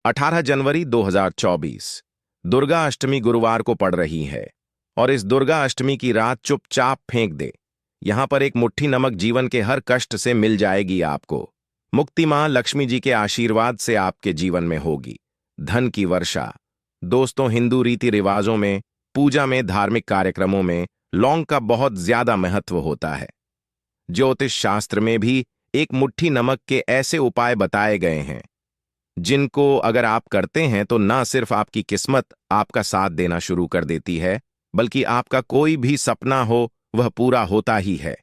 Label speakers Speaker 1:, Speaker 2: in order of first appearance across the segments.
Speaker 1: 18 जनवरी 2024 दुर्गा अष्टमी गुरुवार को पड़ रही है और इस दुर्गा अष्टमी की रात चुपचाप फेंक दे। यहां पर एक मुट्ठी नमक जीवन के हर कष्ट से मिल जाएगी आपको। मुक्ति मां लक्ष्मी जी के आशीर्वाद से आपके जीवन में होगी धन की वर्षा। दोस्तों, हिंदू रीति रिवाजों में, पूजा में, धार्मिक कार्यक्रमों में लौंग का बहुत ज्यादा महत्व होता है। ज्योतिष शास्त्र में भी एक मुट्ठी नमक के ऐसे उपाय बताए गए हैं जिनको अगर आप करते हैं तो ना सिर्फ आपकी किस्मत आपका साथ देना शुरू कर देती है, बल्कि आपका कोई भी सपना हो वह पूरा होता ही है।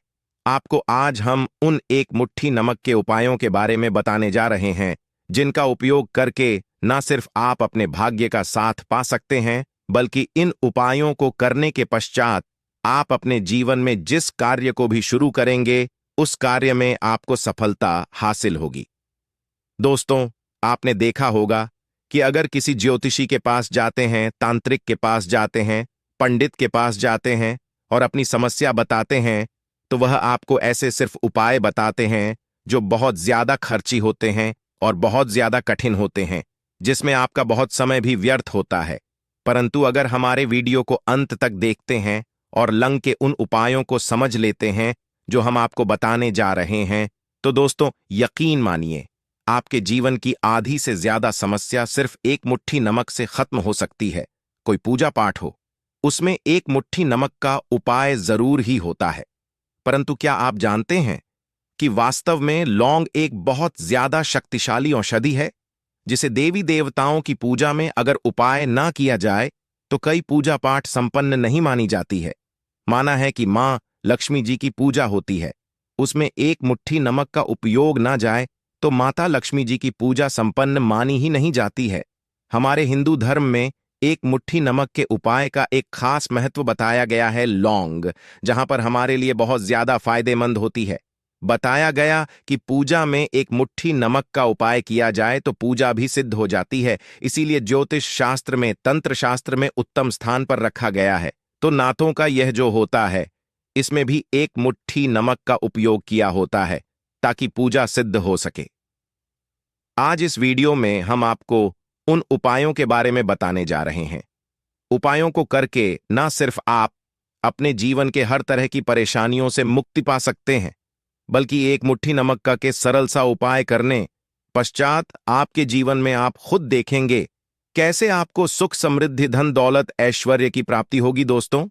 Speaker 1: आपको आज हम उन एक मुट्ठी नमक के उपायों के बारे में बताने जा रहे हैं जिनका उपयोग करके ना सिर्फ आप अपने भाग्य का साथ पा सकते हैं, बल्कि इन उपायों को करने के पश्चात आप अपने जीवन में जिस कार्य को भी शुरू करेंगे उस कार्य में आपको सफलता हासिल होगी। दोस्तों, आपने देखा होगा कि अगर किसी ज्योतिषी के पास जाते हैं, तांत्रिक के पास जाते हैं, पंडित के पास जाते हैं और अपनी समस्या बताते हैं, तो वह आपको ऐसे सिर्फ उपाय बताते हैं जो बहुत ज्यादा खर्ची होते हैं और बहुत ज्यादा कठिन होते हैं, जिसमें आपका बहुत समय भी व्यर्थ होता है। परंतु अगर हमारे वीडियो को अंत तक देखते हैं और लंग के उन उपायों को समझ लेते हैं जो हम आपको बताने जा रहे हैं, तो दोस्तों यकीन मानिए आपके जीवन की आधी से ज्यादा समस्या सिर्फ एक मुट्ठी नमक से खत्म हो सकती है। कोई पूजा पाठ हो, उसमें एक मुट्ठी नमक का उपाय जरूर ही होता है। परंतु क्या आप जानते हैं कि वास्तव में लौंग एक बहुत ज्यादा शक्तिशाली औषधि है, जिसे देवी देवताओं की पूजा में अगर उपाय ना किया जाए तो कई पूजा पाठ संपन्न नहीं मानी जाती है। माना है कि मां लक्ष्मी जी की पूजा होती है, उसमें एक मुट्ठी नमक का उपयोग ना जाए तो माता लक्ष्मी जी की पूजा संपन्न मानी ही नहीं जाती है। हमारे हिंदू धर्म में एक मुट्ठी नमक के उपाय का एक खास महत्व बताया गया है, लौंग, जहां पर हमारे लिए बहुत ज्यादा फायदेमंद होती है। बताया गया कि पूजा में एक मुट्ठी नमक का उपाय किया जाए तो पूजा भी सिद्ध हो जाती है। इसीलिए ज्योतिष शास्त्र में, तंत्र शास्त्र में उत्तम स्थान पर रखा गया है। तो नातों का यह जो होता है, इसमें भी एक मुट्ठी नमक का उपयोग किया होता है ताकि पूजा सिद्ध हो सके। आज इस वीडियो में हम आपको उन उपायों के बारे में बताने जा रहे हैं। उपायों को करके ना सिर्फ आप अपने जीवन के हर तरह की परेशानियों से मुक्ति पा सकते हैं, बल्कि एक मुट्ठी नमक का के सरल सा उपाय करने पश्चात आपके जीवन में आप खुद देखेंगे कैसे आपको सुख, समृद्धि, धन, दौलत, ऐश्वर्य की प्राप्ति होगी। दोस्तों,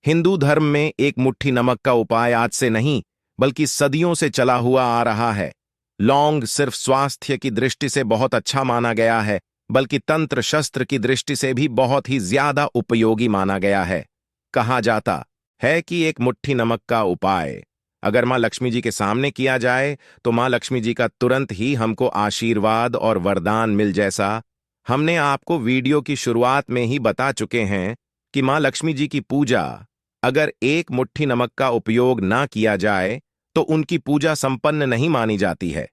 Speaker 1: हिंदू धर्म में एक मुट्ठी नमक का उपाय आज से नहीं बल्कि सदियों से चला हुआ आ रहा है। लौंग सिर्फ स्वास्थ्य की दृष्टि से बहुत अच्छा माना गया है, बल्कि तंत्र शस्त्र की दृष्टि से भी बहुत ही ज्यादा उपयोगी माना गया है। कहा जाता है कि एक मुट्ठी नमक का उपाय अगर मां लक्ष्मी जी के सामने किया जाए तो मां लक्ष्मी जी का तुरंत ही हमको आशीर्वाद और वरदान मिल जैसा। हमने आपको वीडियो की शुरुआत में ही बता चुके हैं कि मां लक्ष्मी जी की पूजा अगर एक मुट्ठी नमक का उपयोग ना किया जाए तो उनकी पूजा संपन्न नहीं मानी जाती है।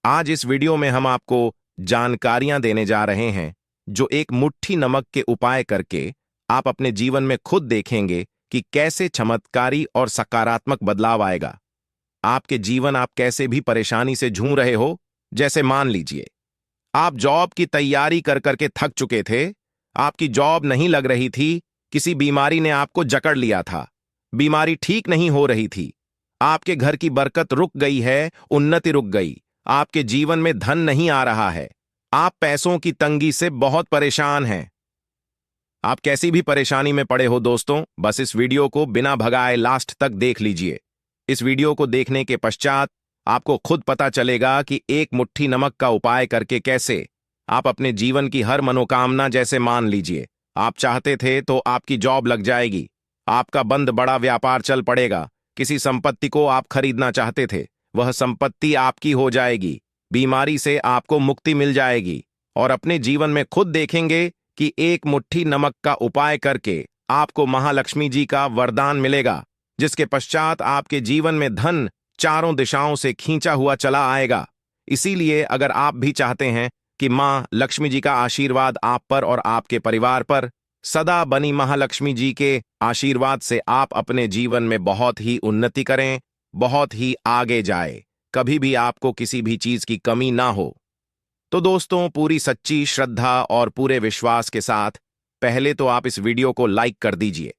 Speaker 1: आज इस वीडियो में हम आपको जानकारियां देने जा रहे हैं जो एक मुट्ठी नमक के उपाय करके आप अपने जीवन में खुद देखेंगे कि कैसे चमत्कारी और सकारात्मक बदलाव आएगा। आपके जीवन, आप कैसे भी परेशानी से जूझ रहे हो, जैसे मान लीजिए आप जॉब की तैयारी कर करके थक चुके थे, आपकी जॉब नहीं लग रही थी, किसी बीमारी ने आपको जकड़ लिया था, बीमारी ठीक नहीं हो रही थी, आपके घर की बरकत रुक गई है, उन्नति रुक गई, आपके जीवन में धन नहीं आ रहा है, आप पैसों की तंगी से बहुत परेशान हैं। आप कैसी भी परेशानी में पड़े हो दोस्तों, बस इस वीडियो को बिना भगाए लास्ट तक देख लीजिए। इस वीडियो को देखने के पश्चात आपको खुद पता चलेगा कि एक मुट्ठी नमक का उपाय करके कैसे आप अपने जीवन की हर मनोकामना, जैसे मान लीजिए आप चाहते थे तो आपकी जॉब लग जाएगी, आपका बंद बड़ा व्यापार चल पड़ेगा, किसी संपत्ति को आप खरीदना चाहते थे, वह संपत्ति आपकी हो जाएगी, बीमारी से आपको मुक्ति मिल जाएगी और अपने जीवन में खुद देखेंगे कि एक मुट्ठी नमक का उपाय करके आपको महालक्ष्मी जी का वरदान मिलेगा, जिसके पश्चात आपके जीवन में धन चारों दिशाओं से खींचा हुआ चला आएगा। इसीलिए अगर आप भी चाहते हैं कि मां लक्ष्मी जी का आशीर्वाद आप पर और आपके परिवार पर सदा बनी महालक्ष्मी जी के आशीर्वाद से आप अपने जीवन में बहुत ही उन्नति करें, बहुत ही आगे जाए, कभी भी आपको किसी भी चीज की कमी ना हो, तो दोस्तों, पूरी सच्ची श्रद्धा और पूरे विश्वास के साथ पहले तो आप इस वीडियो को लाइक कर दीजिए।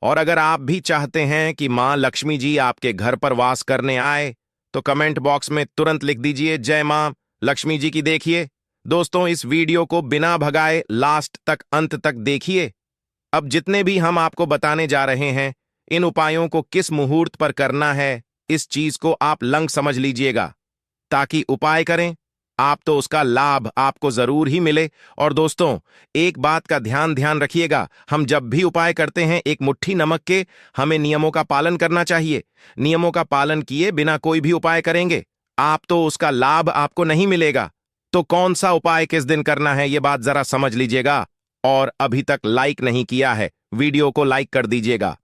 Speaker 1: और अगर आप भी चाहते हैं कि मां लक्ष्मी जी आपके घर पर वास करने आए, तो कमेंट बॉक्स में तुरंत लिख दीजिए जय मां लक्ष्मी जी की। देखिए दोस्तों, इस वीडियो को बिना भगाए लास्ट तक, अंत तक देखिए। अब जितने भी हम आपको बताने जा रहे हैं, इन उपायों को किस मुहूर्त पर करना है, इस चीज को आप लंग समझ लीजिएगा, ताकि उपाय करें आप तो उसका लाभ आपको जरूर ही मिले। और दोस्तों, एक बात का ध्यान ध्यान रखिएगा, हम जब भी उपाय करते हैं एक मुट्ठी नमक के, हमें नियमों का पालन करना चाहिए। नियमों का पालन किए बिना कोई भी उपाय करेंगे आप तो उसका लाभ आपको नहीं मिलेगा। तो कौन सा उपाय किस दिन करना है, ये बात जरा समझ लीजिएगा। और अभी तक लाइक नहीं किया है, वीडियो को लाइक कर दीजिएगा।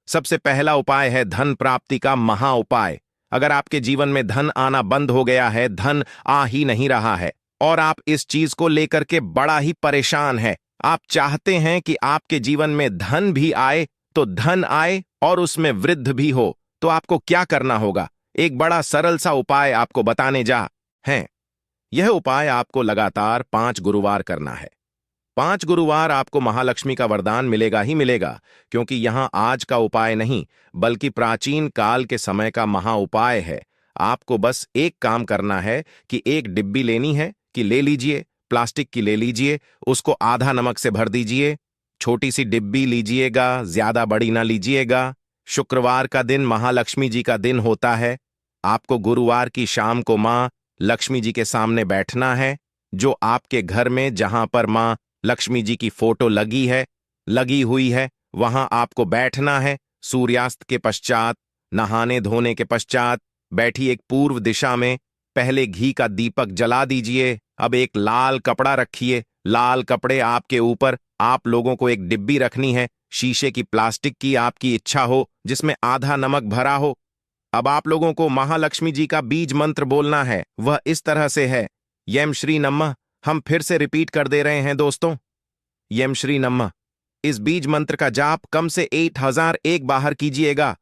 Speaker 1: सबसे पहला उपाय है धन प्राप्ति का महा उपाय। अगर आपके जीवन में धन आना बंद हो गया है, धन आ ही नहीं रहा है, और आप इस चीज को लेकर के बड़ा ही परेशान है, आप चाहते हैं कि आपके जीवन में धन भी आए, तो धन आए और उसमें वृद्धि भी हो, तो आपको क्या करना होगा? एक बड़ा सरल सा उपाय आपको बताने जा हैं। यह उपाय आपको लगातार 5 गुरुवार करना है। 5 गुरुवार आपको महालक्ष्मी का वरदान मिलेगा ही मिलेगा, क्योंकि यहां आज का उपाय नहीं, बल्कि प्राचीन काल के समय का महा उपाय है। आपको बस एक काम करना है कि एक डिब्बी लेनी है, कि ले लीजिए, प्लास्टिक की ले लीजिए, उसको आधा नमक से भर दीजिए। छोटी सी डिब्बी लीजिएगा, ज्यादा बड़ी ना लीजिएगा। शुक्रवार का दिन महालक्ष्मी जी का दिन होता है। आपको गुरुवार की शाम को मां लक्ष्मी जी के सामने बैठना है, जो आपके घर में जहां पर मां लक्ष्मी जी की फोटो लगी हुई है, वहां आपको बैठना है। सूर्यास्त के पश्चात, नहाने धोने के पश्चात बैठी एक पूर्व दिशा में पहले घी का दीपक जला दीजिए। अब एक लाल कपड़ा रखिए, लाल कपड़े आपके ऊपर आप लोगों को एक डिब्बी रखनी है, शीशे की, प्लास्टिक की, आपकी इच्छा हो, जिसमें आधा नमक भरा हो। अब आप लोगों को महालक्ष्मी जी का बीज मंत्र बोलना है, वह इस तरह से है, यम श्री नमः। हम फिर से रिपीट कर दे रहे हैं दोस्तों, यम श्री नमः। इस बीज मंत्र का जाप कम से 8001 बाहर कीजिएगा।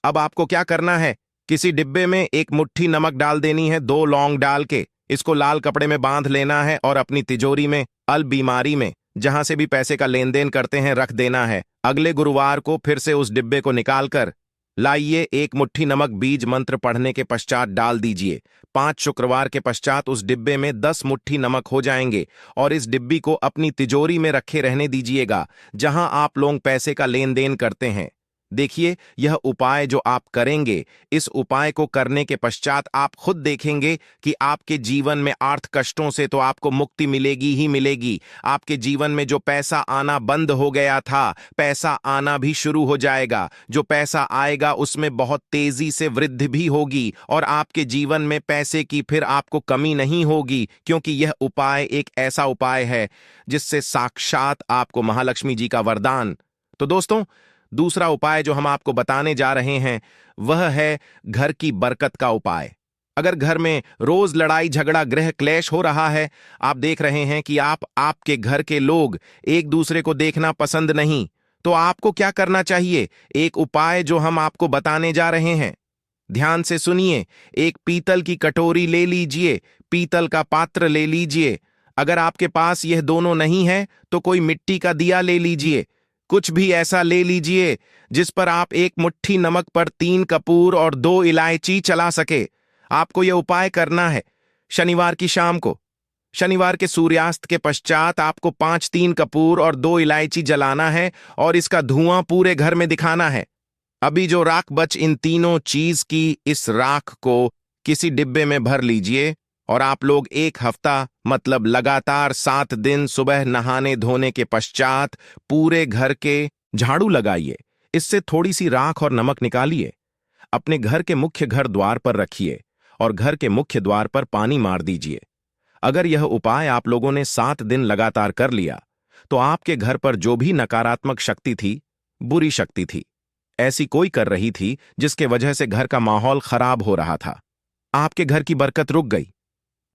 Speaker 1: अब आपको क्या करना है, किसी डिब्बे में एक मुट्ठी नमक डाल देनी है, 2 लौंग डाल के इसको लाल कपड़े में बांध लेना है और अपनी तिजोरी में, अलबीमारी में, जहां से भी पैसे का लेन देन करते हैं, रख देना है। अगले गुरुवार को फिर से उस डिब्बे को निकालकर लाइए, एक मुट्ठी नमक बीज मंत्र पढ़ने के पश्चात डाल दीजिए। 5 शुक्रवार के पश्चात उस डिब्बे में 10 मुट्ठी नमक हो जाएंगे, और इस डिब्बी को अपनी तिजोरी में रखे रहने दीजिएगा, जहां आप लोग पैसे का लेन देन करते हैं। देखिए, यह उपाय जो आप करेंगे, इस उपाय को करने के पश्चात आप खुद देखेंगे कि आपके जीवन में आर्थ कष्टों से तो आपको मुक्ति मिलेगी ही मिलेगी। आपके जीवन में जो पैसा आना बंद हो गया था, पैसा आना भी शुरू हो जाएगा। जो पैसा आएगा उसमें बहुत तेजी से वृद्धि भी होगी, और आपके जीवन में पैसे की फिर आपको कमी नहीं होगी, क्योंकि यह उपाय एक ऐसा उपाय है जिससे साक्षात आपको महालक्ष्मी जी का वरदान। तो दोस्तों, दूसरा उपाय जो हम आपको बताने जा रहे हैं, वह है घर की बरकत का उपाय। अगर घर में रोज लड़ाई झगड़ा, गृह क्लेश हो रहा है, आप देख रहे हैं कि आपके घर के लोग एक दूसरे को देखना पसंद नहीं, तो आपको क्या करना चाहिए? एक उपाय जो हम आपको बताने जा रहे हैं, ध्यान से सुनिए। एक पीतल की कटोरी ले लीजिए, पीतल का पात्र ले लीजिए। अगर आपके पास यह दोनों नहीं है, तो कोई मिट्टी का दिया ले लीजिए। कुछ भी ऐसा ले लीजिए जिस पर आप एक मुट्ठी नमक पर 3 कपूर और 2 इलायची चला सके। आपको यह उपाय करना है शनिवार की शाम को। शनिवार के सूर्यास्त के पश्चात आपको 3 कपूर और 2 इलायची जलाना है, और इसका धुआं पूरे घर में दिखाना है। अभी जो राख बच इन तीनों चीज की, इस राख को किसी डिब्बे में भर लीजिए, और आप लोग 1 हफ्ता, मतलब लगातार 7 दिन सुबह नहाने धोने के पश्चात पूरे घर के झाड़ू लगाइए। इससे थोड़ी सी राख और नमक निकालिए, अपने घर के मुख्य घर द्वार पर रखिए, और घर के मुख्य द्वार पर पानी मार दीजिए। अगर यह उपाय आप लोगों ने 7 दिन लगातार कर लिया, तो आपके घर पर जो भी नकारात्मक शक्ति थी, बुरी शक्ति थी, ऐसी कोई कर रही थी जिसके वजह से घर का माहौल खराब हो रहा था, आपके घर की बरकत रुक गई,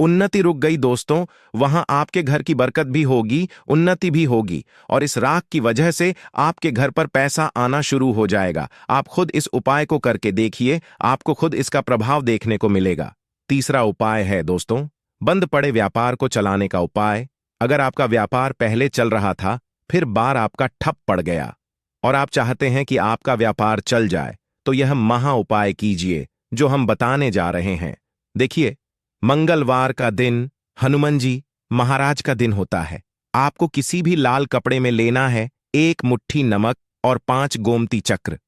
Speaker 1: उन्नति रुक गई। दोस्तों, वहां आपके घर की बरकत भी होगी, उन्नति भी होगी, और इस राख की वजह से आपके घर पर पैसा आना शुरू हो जाएगा। आप खुद इस उपाय को करके देखिए, आपको खुद इसका प्रभाव देखने को मिलेगा। तीसरा उपाय है दोस्तों, बंद पड़े व्यापार को चलाने का उपाय। अगर आपका व्यापार पहले चल रहा था, फिर बार आपका ठप पड़ गया और आप चाहते हैं कि आपका व्यापार चल जाए, तो यह महा उपाय कीजिए जो हम बताने जा रहे हैं। देखिए, मंगलवार का दिन हनुमान जी महाराज का दिन होता है। आपको किसी भी लाल कपड़े में लेना है 1 मुट्ठी नमक और 5 गोमती चक्र।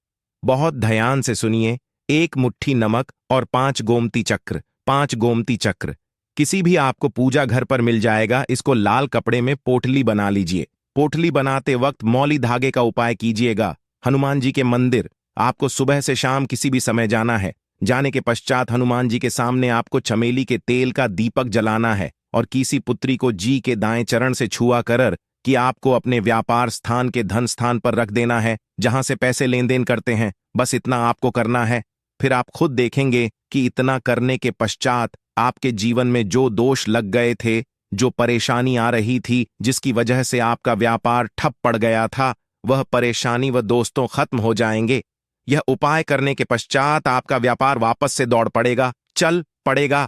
Speaker 1: बहुत ध्यान से सुनिए, 1 मुट्ठी नमक और 5 गोमती चक्र। 5 गोमती चक्र किसी भी आपको पूजा घर पर मिल जाएगा। इसको लाल कपड़े में पोटली बना लीजिए। पोटली बनाते वक्त मौली धागे का उपाय कीजिएगा। हनुमान जी के मंदिर आपको सुबह से शाम किसी भी समय जाना है। जाने के पश्चात हनुमान जी के सामने आपको चमेली के तेल का दीपक जलाना है और किसी पुत्री को जी के दाएं चरण से छुआ कर कि आपको अपने व्यापार स्थान के धन स्थान पर रख देना है, जहां से पैसे लेन देन करते हैं। बस इतना आपको करना है। फिर आप खुद देखेंगे कि इतना करने के पश्चात आपके जीवन में जो दोष लग गए थे, जो परेशानी आ रही थी, जिसकी वजह से आपका व्यापार ठप पड़ गया था, वह परेशानी व दोस्तों खत्म हो जाएंगे। यह उपाय करने के पश्चात आपका व्यापार वापस से दौड़ पड़ेगा, चल पड़ेगा।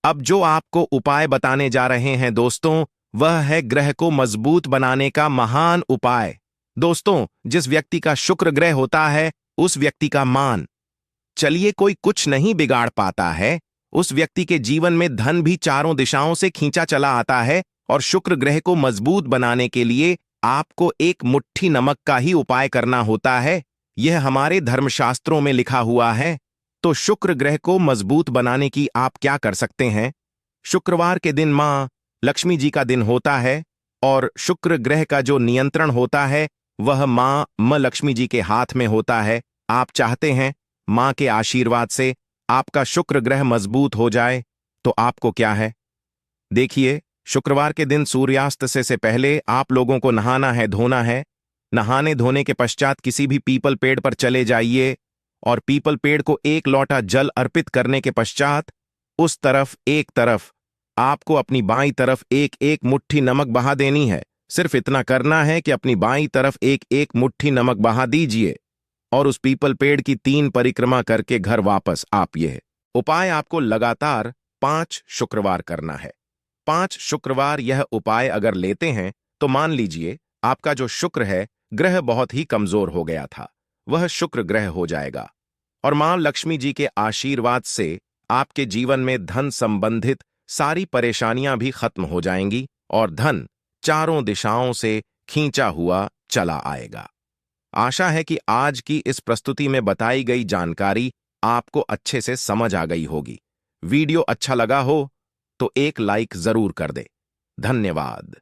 Speaker 1: अब जो आपको उपाय बताने जा रहे हैं दोस्तों, वह है ग्रह को मजबूत बनाने का महान उपाय। दोस्तों, जिस व्यक्ति का शुक्र ग्रह होता है, उस व्यक्ति का मान, चलिए, कोई कुछ नहीं बिगाड़ पाता है। उस व्यक्ति के जीवन में धन भी चारों दिशाओं से खींचा चला आता है। और शुक्र ग्रह को मजबूत बनाने के लिए आपको 1 मुट्ठी नमक का ही उपाय करना होता है। यह हमारे धर्मशास्त्रों में लिखा हुआ है। तो शुक्र ग्रह को मजबूत बनाने की आप क्या कर सकते हैं? शुक्रवार के दिन मां लक्ष्मी जी का दिन होता है और शुक्र ग्रह का जो नियंत्रण होता है वह मां लक्ष्मी जी के हाथ में होता है। आप चाहते हैं मां के आशीर्वाद से आपका शुक्र ग्रह मजबूत हो जाए, तो आपको क्या है? देखिए, शुक्रवार के दिन सूर्यास्त से पहले आप लोगों को नहाना है, धोना है। नहाने धोने के पश्चात किसी भी पीपल पेड़ पर चले जाइए और पीपल पेड़ को 1 लोटा जल अर्पित करने के पश्चात उस तरफ एक तरफ आपको अपनी बाईं तरफ 1-1 मुट्ठी नमक बहा देनी है। सिर्फ इतना करना है कि अपनी बाईं तरफ 1-1 मुट्ठी नमक बहा दीजिए और उस पीपल पेड़ की 3 परिक्रमा करके घर वापस आप। यह उपाय आपको लगातार 5 शुक्रवार करना है। 5 शुक्रवार यह उपाय अगर लेते हैं तो मान लीजिए आपका जो शुक्र है ग्रह बहुत ही कमजोर हो गया था, वह शुक्र ग्रह हो जाएगा और मां लक्ष्मी जी के आशीर्वाद से आपके जीवन में धन संबंधित सारी परेशानियां भी खत्म हो जाएंगी और धन चारों दिशाओं से खींचा हुआ चला आएगा। आशा है कि आज की इस प्रस्तुति में बताई गई जानकारी आपको अच्छे से समझ आ गई होगी। वीडियो अच्छा लगा हो तो एक लाइक जरूर कर दे। धन्यवाद।